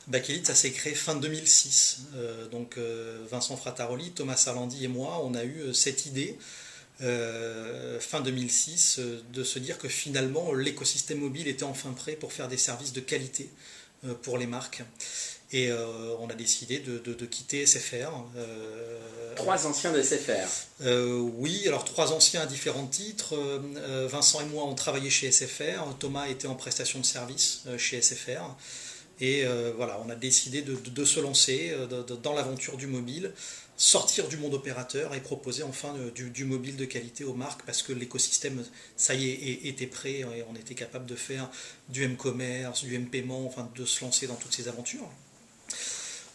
Bakelite, ça s'est créé fin 2006. Vincent Frataroli, Thomas Sarlandi et moi, on a eu cette idée fin 2006 de se dire que finalement l'écosystème mobile était enfin prêt pour faire des services de qualité pour les marques. Et on a décidé de quitter SFR. Trois anciens de SFR. Oui, alors trois anciens à différents titres. Vincent et moi on travaillé chez SFR. Thomas était en prestation de service chez SFR. Et voilà, on a décidé de se lancer dans l'aventure du mobile, sortir du monde opérateur et proposer enfin du mobile de qualité aux marques parce que l'écosystème, ça y est, était prêt et on était capable de faire du M-commerce, du M-paiement, enfin de se lancer dans toutes ces aventures.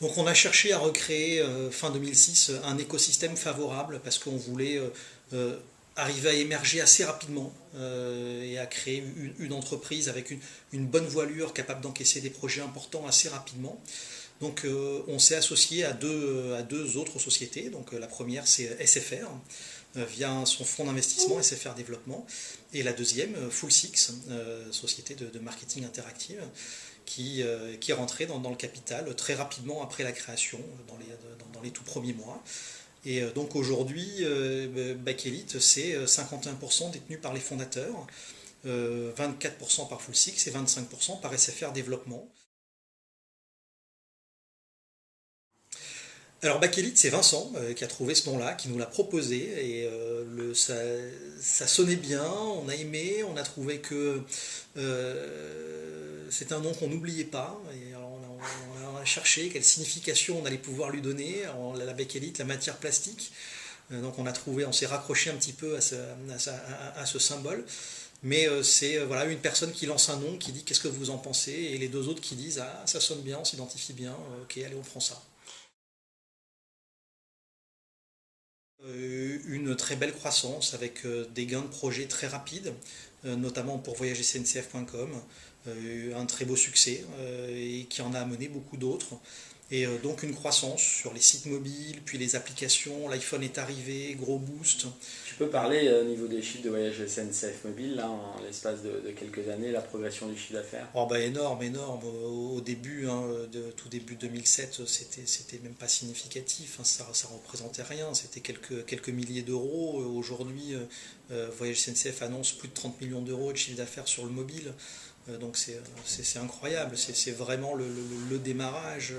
Donc on a cherché à recréer fin 2006 un écosystème favorable parce qu'on voulait arriver à émerger assez rapidement et à créer une entreprise avec une bonne voilure capable d'encaisser des projets importants assez rapidement. Donc on s'est associé à deux autres sociétés. Donc la première c'est SFR via son fonds d'investissement SFR Développement et la deuxième Full Six, société de marketing interactive qui est rentrée dans le capital très rapidement après la création, dans les tout premiers mois. Et donc aujourd'hui, Bakelite, c'est 51% détenu par les fondateurs, 24% par Full Six et 25% par SFR Développement. Alors Bakelite, c'est Vincent qui a trouvé ce nom-là, qui nous l'a proposé, et ça sonnait bien, on a aimé, on a trouvé que c'est un nom qu'on n'oubliait pas, et alors on a cherché quelle signification on allait pouvoir lui donner. Alors, la Bakelite, la matière plastique, donc on s'est raccroché un petit peu à ce symbole. Mais c'est voilà, une personne qui lance un nom, qui dit qu'est-ce que vous en pensez, et les deux autres qui disent ah ça sonne bien, on s'identifie bien, ok allez on prend ça. Une très belle croissance avec des gains de projet très rapides, notamment pour voyagesncf.com, un très beau succès et qui en a amené beaucoup d'autres. Et donc une croissance sur les sites mobiles, puis les applications, l'iPhone est arrivé, gros boost. Tu peux parler au niveau des chiffres de voyage SNCF Mobile, là, en l'espace de quelques années, la progression du chiffre d'affaires? Oh bah énorme, énorme. Au début, tout début 2007, c'était même pas significatif, hein, ça représentait rien, c'était quelques milliers d'euros. Aujourd'hui, Voyage SNCF annonce plus de 30 millions d'euros de chiffre d'affaires sur le mobile. Donc c'est incroyable, c'est vraiment le démarrage.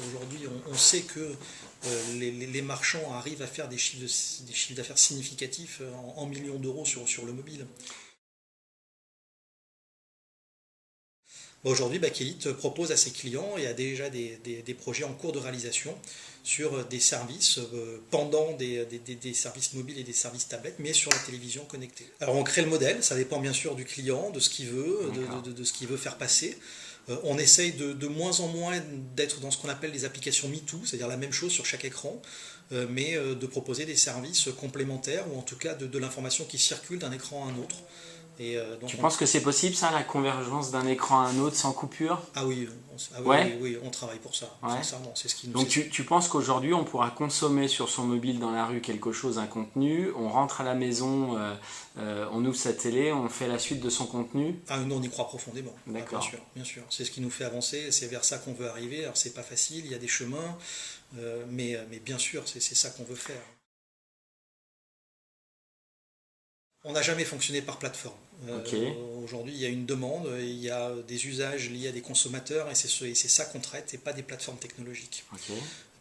Aujourd'hui, on sait que les marchands arrivent à faire des chiffres d'affaires significatifs en millions d'euros sur le mobile. Aujourd'hui, Bakelite propose à ses clients et a déjà des projets en cours de réalisation sur des services pendant des services mobiles et des services tablettes, mais sur la télévision connectée. Alors on crée le modèle, ça dépend bien sûr du client, de ce qu'il veut, de ce qu'il veut faire passer. On essaye de moins en moins d'être dans ce qu'on appelle les applications MeToo, c'est-à-dire la même chose sur chaque écran, mais de proposer des services complémentaires ou en tout cas de l'information qui circule d'un écran à un autre. Tu penses que c'est possible ça, la convergence d'un écran à un autre sans coupure? Ah oui, ouais. oui, on travaille pour ça, ouais. Sincèrement, c'est ce qui nous. Donc tu penses qu'aujourd'hui on pourra consommer sur son mobile dans la rue quelque chose, un contenu, on rentre à la maison, on ouvre sa télé, on fait la suite de son contenu? Ah nous on y croit profondément. D'accord. Ah, bien sûr. C'est ce qui nous fait avancer, c'est vers ça qu'on veut arriver. Alors c'est pas facile, il y a des chemins, mais bien sûr c'est ça qu'on veut faire. On n'a jamais fonctionné par plateforme. Okay. Aujourd'hui, il y a une demande, il y a des usages liés à des consommateurs et c'est ça qu'on traite et pas des plateformes technologiques. Okay.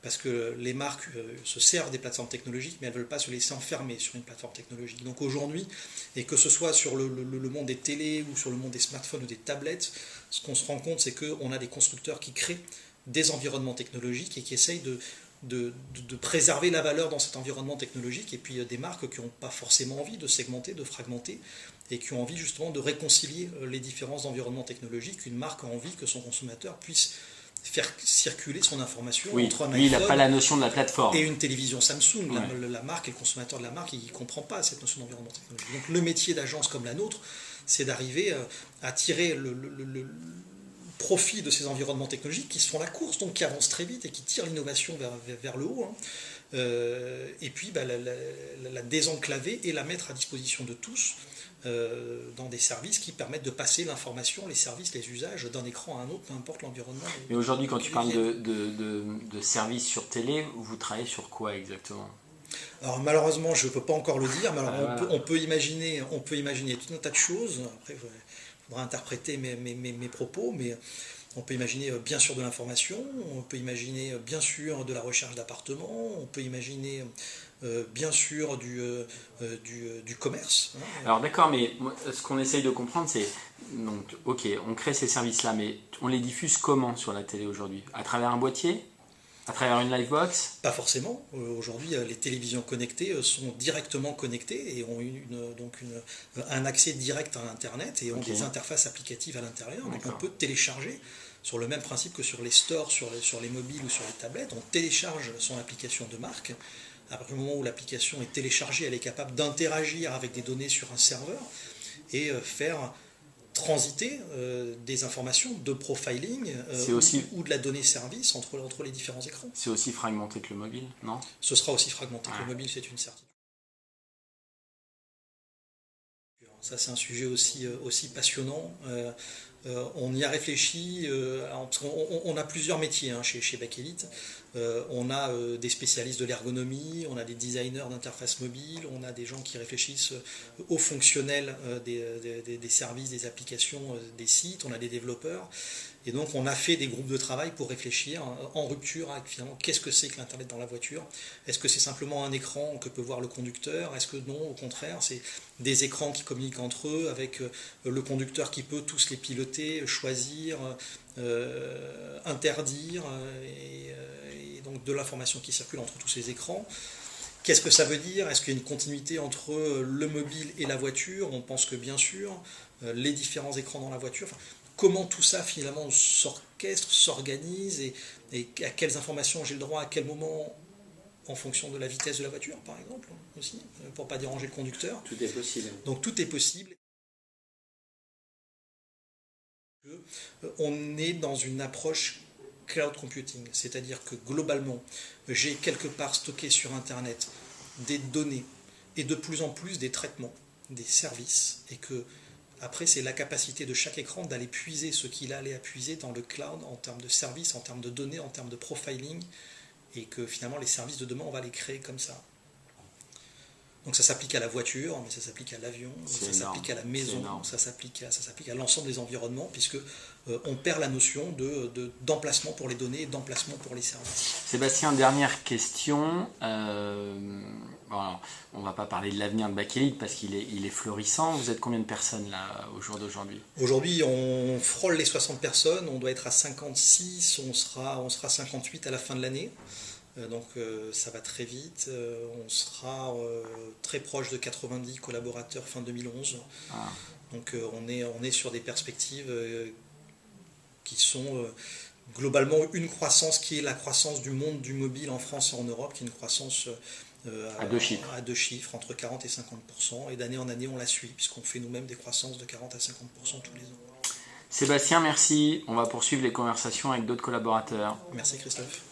Parce que les marques se servent des plateformes technologiques, mais elles ne veulent pas se laisser enfermer sur une plateforme technologique. Donc aujourd'hui, et que ce soit sur le monde des télés ou sur le monde des smartphones ou des tablettes, ce qu'on se rend compte, c'est qu'on a des constructeurs qui créent des environnements technologiques et qui essayent de préserver la valeur dans cet environnement technologique, et puis des marques qui n'ont pas forcément envie de segmenter, de fragmenter, et qui ont envie justement de réconcilier les différents environnements technologiques. Une marque a envie que son consommateur puisse faire circuler son information entre un iPhone, il n'a pas la notion de la plateforme. Et une télévision Samsung. La marque et le consommateur de la marque, il ne comprend pas cette notion d'environnement technologique. Donc le métier d'agence comme la nôtre, c'est d'arriver à tirer profit de ces environnements technologiques qui se font la course, donc qui avancent très vite et qui tirent l'innovation vers le haut. Et puis la désenclaver et la mettre à disposition de tous dans des services qui permettent de passer l'information, les services, les usages d'un écran à un autre, peu importe l'environnement. Mais aujourd'hui, quand tu parles de services sur télé, vous travaillez sur quoi exactement? Alors malheureusement, je ne peux pas encore le dire, mais alors, on peut imaginer tout un tas de choses. Après, il faudra interpréter mes propos, mais on peut imaginer bien sûr de l'information, on peut imaginer bien sûr de la recherche d'appartements, on peut imaginer bien sûr du commerce. Alors d'accord, mais ce qu'on essaye de comprendre, c'est, donc ok, on crée ces services-là, mais on les diffuse comment sur la télé aujourd'hui? À travers un boîtier? À travers une livebox? Pas forcément. Aujourd'hui, les télévisions connectées sont directement connectées et ont un accès direct à Internet et ont des interfaces applicatives à l'intérieur. Donc on peut télécharger, sur le même principe que sur les stores, sur les mobiles ou sur les tablettes, on télécharge son application de marque. À partir du moment où l'application est téléchargée, elle est capable d'interagir avec des données sur un serveur et faire transiter des informations de profiling ou de la donnée service entre les différents écrans. C'est aussi fragmenté que le mobile, non? Ce sera aussi fragmenté que le mobile, c'est une certitude. Ça, c'est un sujet aussi passionnant. On y a réfléchi, parce qu'on a plusieurs métiers chez Bakelite. On a des spécialistes de l'ergonomie, on a des designers d'interface mobile, on a des gens qui réfléchissent au fonctionnel des services, des applications, des sites, on a des développeurs. Et donc on a fait des groupes de travail pour réfléchir en rupture avec finalement qu'est-ce que c'est que l'Internet dans la voiture. Est-ce que c'est simplement un écran que peut voir le conducteur? Est-ce que non, au contraire, c'est des écrans qui communiquent entre eux avec le conducteur qui peut tous les piloter, choisir, interdire, et donc de l'information qui circule entre tous ces écrans. Qu'est-ce que ça veut dire? Est-ce qu'il y a une continuité entre le mobile et la voiture? On pense que bien sûr, les différents écrans dans la voiture. Comment tout ça finalement s'orchestre, s'organise et à quelles informations j'ai le droit, à quel moment, en fonction de la vitesse de la voiture par exemple, aussi, pour ne pas déranger le conducteur. Tout est possible. Donc tout est possible. On est dans une approche cloud computing, c'est-à-dire que globalement, j'ai quelque part stocké sur Internet des données et de plus en plus des traitements, des services, et que après, c'est la capacité de chaque écran d'aller puiser ce qu'il a allé à puiser dans le cloud en termes de services, en termes de données, en termes de profiling, et que finalement les services de demain, on va les créer comme ça. Donc ça s'applique à la voiture, mais ça s'applique à l'avion, ça s'applique à la maison, ça s'applique à l'ensemble des environnements, puisque on perd la notion d'emplacement pour les données et d'emplacement pour les services. Sébastien, dernière question. Bon, on ne va pas parler de l'avenir de Bakelite parce qu'il est florissant. Vous êtes combien de personnes là au jour d'aujourd'hui? Aujourd'hui, on frôle les 60 personnes, on doit être à 56, on sera 58 à la fin de l'année. Donc ça va très vite, on sera très proche de 90 collaborateurs fin 2011. Donc on est sur des perspectives qui sont globalement une croissance qui est la croissance du monde du mobile en France et en Europe, qui est une croissance à deux chiffres, entre 40 et 50%, et d'année en année on la suit, puisqu'on fait nous-mêmes des croissances de 40 à 50% tous les ans. Sébastien, merci. On va poursuivre les conversations avec d'autres collaborateurs. Merci Christophe.